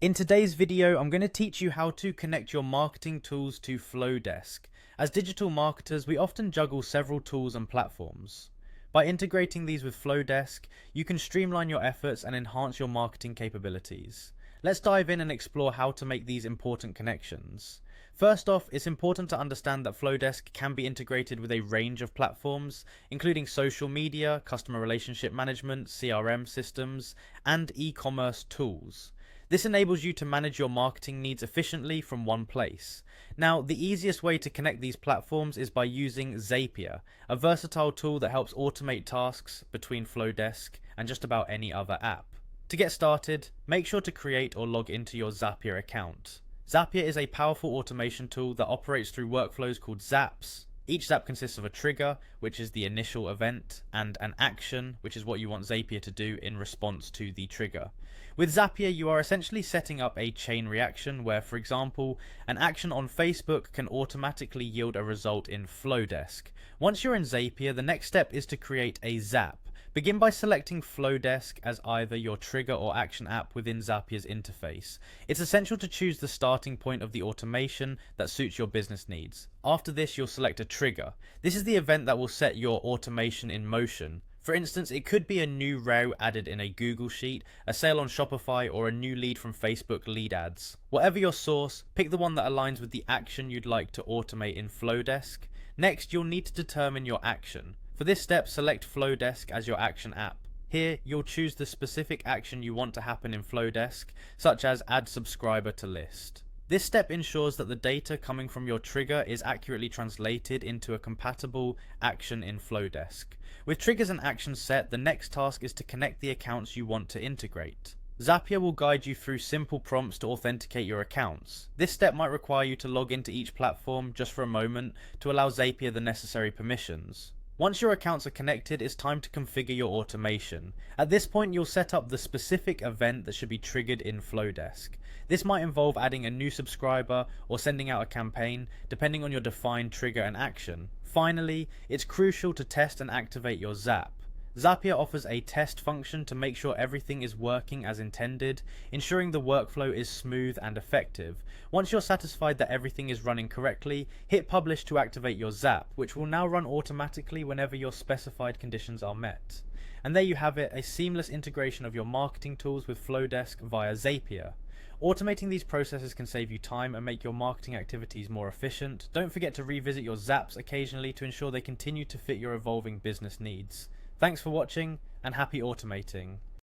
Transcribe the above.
In today's video, I'm going to teach you how to connect your marketing tools to Flodes. As digital marketers, we often juggle several tools and platforms. By integrating these with Flodes, you can streamline your efforts and enhance your marketing capabilities. Let's dive in and explore how to make these important connections. First off, it's important to understand that Flodes can be integrated with a range of platforms, including social media, customer relationship management, CRM systems, and e-commerce tools. This enables you to manage your marketing needs efficiently from one place. Now, the easiest way to connect these platforms is by using Zapier, a versatile tool that helps automate tasks between Flodes and just about any other app. To get started, make sure to create or log into your Zapier account. Zapier is a powerful automation tool that operates through workflows called zaps. Each zap consists of a trigger, which is the initial event, and an action, which is what you want Zapier to do in response to the trigger. With Zapier, you are essentially setting up a chain reaction where, for example, an action on Facebook can automatically yield a result in Flodes. Once you're in Zapier, the next step is to create a zap. Begin by selecting Flodes as either your trigger or action app within Zapier's interface. It's essential to choose the starting point of the automation that suits your business needs. After this, you'll select a trigger. This is the event that will set your automation in motion. For instance, it could be a new row added in a Google Sheet, a sale on Shopify, or a new lead from Facebook lead ads. Whatever your source, pick the one that aligns with the action you'd like to automate in Flodes. Next, you'll need to determine your action. For this step, select Flodes as your action app. Here, you'll choose the specific action you want to happen in Flodes, such as add subscriber to list. This step ensures that the data coming from your trigger is accurately translated into a compatible action in Flodes. With triggers and actions set, the next task is to connect the accounts you want to integrate. Zapier will guide you through simple prompts to authenticate your accounts. This step might require you to log into each platform just for a moment to allow Zapier the necessary permissions. Once your accounts are connected, it's time to configure your automation. At this point, you'll set up the specific event that should be triggered in Flodes. This might involve adding a new subscriber or sending out a campaign, depending on your defined trigger and action. Finally, it's crucial to test and activate your zap. Zapier offers a test function to make sure everything is working as intended, ensuring the workflow is smooth and effective. Once you're satisfied that everything is running correctly, hit publish to activate your zap, which will now run automatically whenever your specified conditions are met. And there you have it, a seamless integration of your marketing tools with Flodes via Zapier. Automating these processes can save you time and make your marketing activities more efficient. Don't forget to revisit your zaps occasionally to ensure they continue to fit your evolving business needs. Thanks for watching, and happy automating.